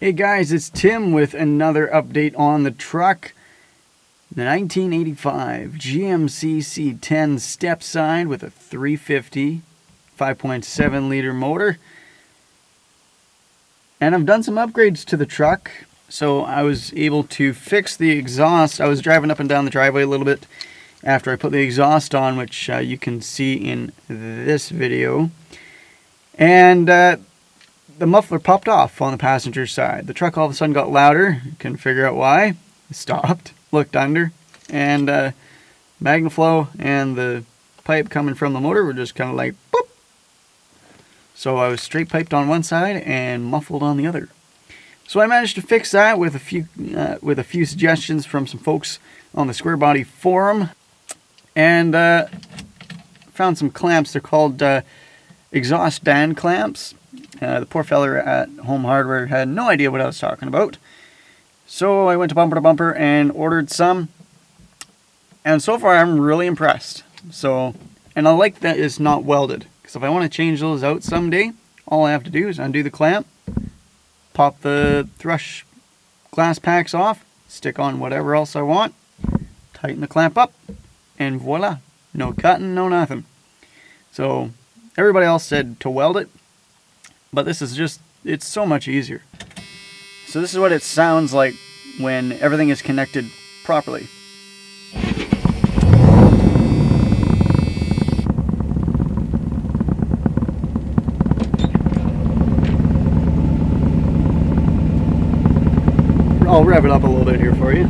Hey guys, it's Tim with another update on the truck. The 1985 GMC C10 step side with a 350 5.7 liter motor. And I've done some upgrades to the truck. So I was able to fix the exhaust. I was driving up and down the driveway a little bit after I put the exhaust on, which you can see in this video. And the muffler popped off on the passenger side. The truck all of a sudden got louder. Couldn't figure out why. Stopped, looked under, and MagnaFlow and the pipe coming from the motor were just kind of like boop. So I was straight piped on one side and muffled on the other. So I managed to fix that with a few suggestions from some folks on the Square Body forum, and found some clamps. They're called exhaust band clamps. The poor feller at Home Hardware had no idea what I was talking about. So I went to Bumper and ordered some. And so far I'm really impressed. And I like that it's not welded. Because if I want to change those out someday, all I have to do is undo the clamp, pop the thrush glass packs off, stick on whatever else I want, tighten the clamp up, and voila. No cutting, no nothing. So everybody else said to weld it. But this is just, it's so much easier. So this is what it sounds like when everything is connected properly. I'll rev it up a little bit here for you.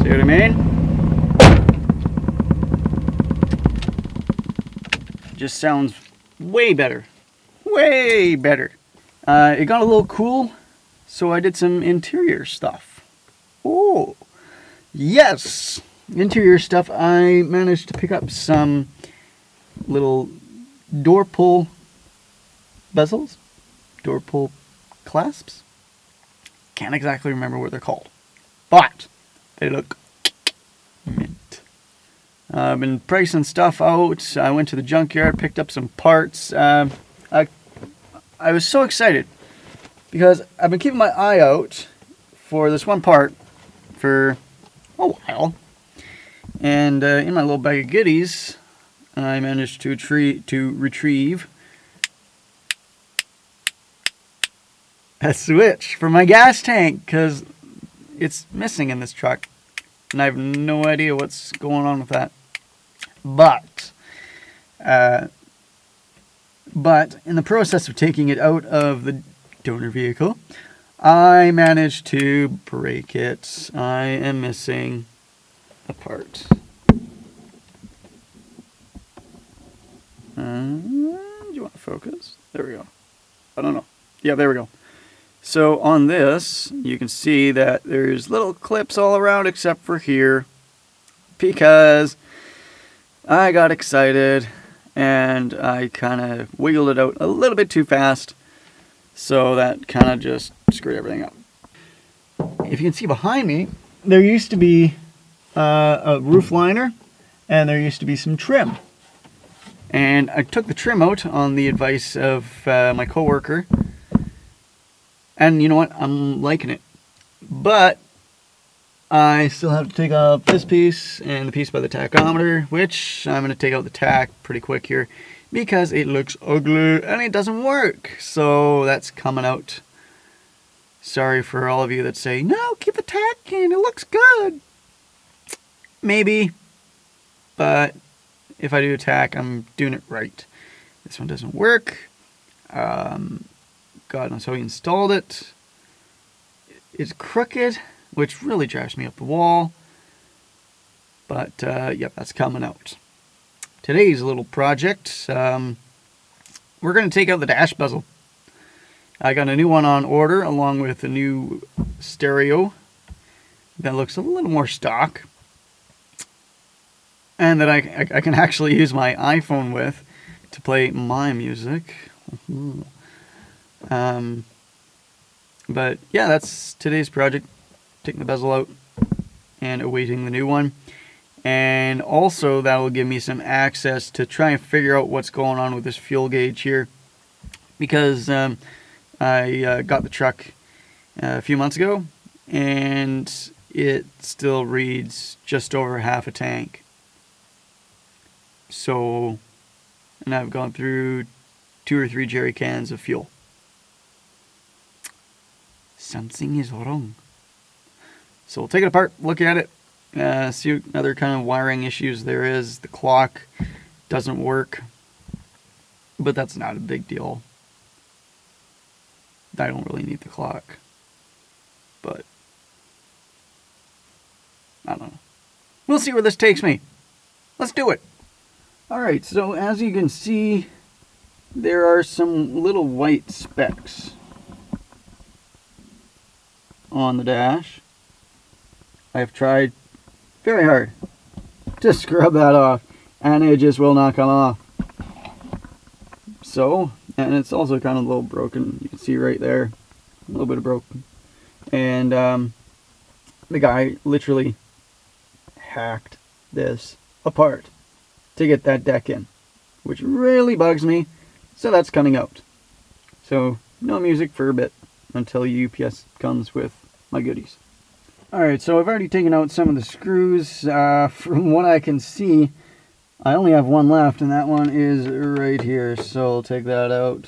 See what I mean? Just sounds way better. Way better. It got a little cool, so I did some interior stuff. Oh, yes! Interior stuff. I managed to pick up some little door pull bezels, door pull clasps. Can't exactly remember what they're called, but they look mint. I've been pricing stuff out. I went to the junkyard, picked up some parts. I was so excited because I've been keeping my eye out for this one part for a while. And in my little bag of goodies, I managed to retrieve a switch for my gas tank because it's missing in this truck. And I have no idea what's going on with that. But in the process of taking it out of the donor vehicle, I managed to break it. I am missing a part. Do you want to focus? There we go. I don't know. Yeah, there we go. So on this, you can see that there's little clips all around except for here because I got excited and I kind of wiggled it out a little bit too fast, so that kind of just screwed everything up. If you can see behind me, there used to be a roof liner and there used to be some trim. And I took the trim out on the advice of my coworker, and you know what? I'm liking it. But I still have to take off this piece and the piece by the tachometer, which I'm going to take out the tach pretty quick here because it looks ugly and it doesn't work. So that's coming out. Sorry for all of you that say, no, keep the tach in, it looks good. Maybe, but if I do a tach, I'm doing it right. This one doesn't work. God knows how he installed it. It's crooked, which really drives me up the wall. But, yep, that's coming out. Today's little project, we're going to take out the dash bezel. I got a new one on order, along with a new stereo that looks a little more stock. And that I can actually use my iPhone with to play my music. But yeah, that's today's project. Taking the bezel out and awaiting the new one. And also that will give me some access to try and figure out what's going on with this fuel gauge here, because I got the truck a few months ago and it still reads just over half a tank. So, and I've gone through 2 or 3 jerry cans of fuel. Something is wrong. So we'll take it apart, look at it, see what other kind of wiring issues there is. The clock doesn't work, but that's not a big deal. I don't really need the clock, but I don't know. We'll see where this takes me. Let's do it. Alright, so as you can see, there are some little white specks on the dash. I've tried very hard to scrub that off, and it just will not come off. So, and it's also kind of a little broken. You can see right there, a little bit of broken. And the guy literally hacked this apart to get that deck in, which really bugs me. So that's coming out. So no music for a bit until UPS comes with my goodies. Alright, so I've already taken out some of the screws. From what I can see, I only have one left, and that one is right here. So I'll take that out.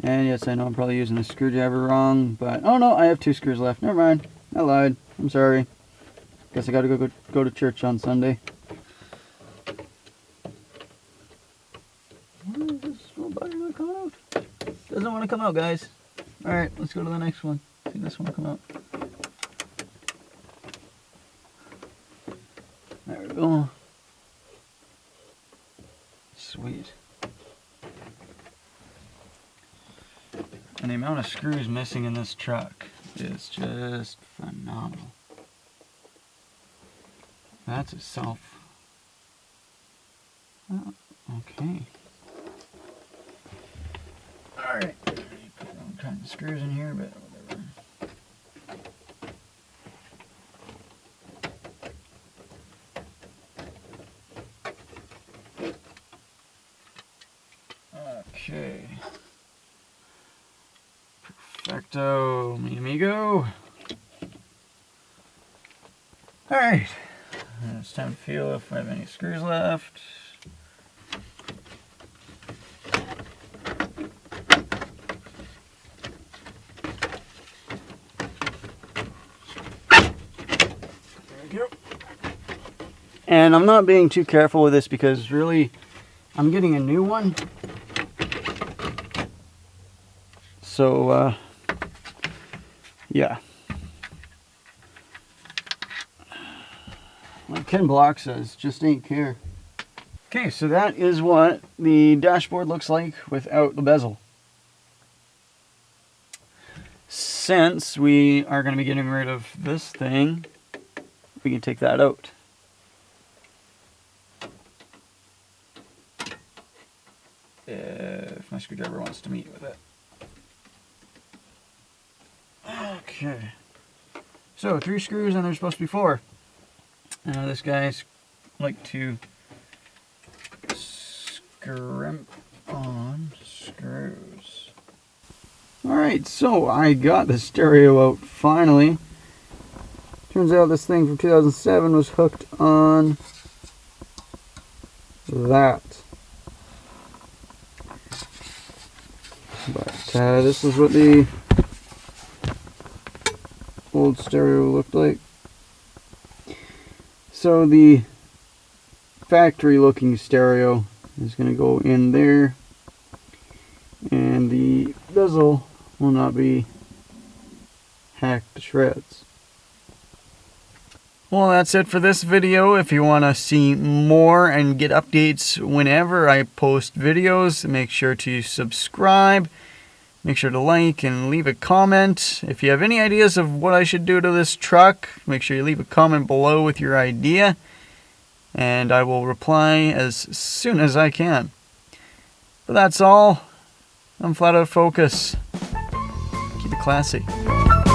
And yes, I know I'm probably using the screwdriver wrong, but oh no, I have 2 screws left. Never mind. I lied. I'm sorry. Guess I gotta go to church on Sunday. Why is this little bugger not coming out? Doesn't want to come out, guys. Alright, let's go to the next one. See this one come out. There we go. Sweet. And the amount of screws missing in this truck is just phenomenal. That's itself. Oh, okay. Alright. Put the wrong kind of screws in here, but whatever. Okay. Perfecto, mi amigo. Alright. It's time to feel if I have any screws left. There we go. And I'm not being too careful with this because really I'm getting a new one. So, yeah. Like Ken Block says, just ain't care. Okay, so that is what the dashboard looks like without the bezel. Since we are going to be getting rid of this thing, we can take that out. If my screwdriver wants to meet with it. Okay. So 3 screws and there's supposed to be 4. This guy's like to scrimp on screws. Alright, so I got the stereo out finally. Turns out this thing from 2007 was hooked on that. But this is what the old stereo looked like. So the factory looking stereo is going to go in there, and the bezel will not be hacked to shreds. Well, that's it for this video. If you want to see more and get updates whenever I post videos, make sure to subscribe. Make sure to like and leave a comment. If you have any ideas of what I should do to this truck, make sure you leave a comment below with your idea, and I will reply as soon as I can. But that's all. I'm flat out of focus. Keep it classy.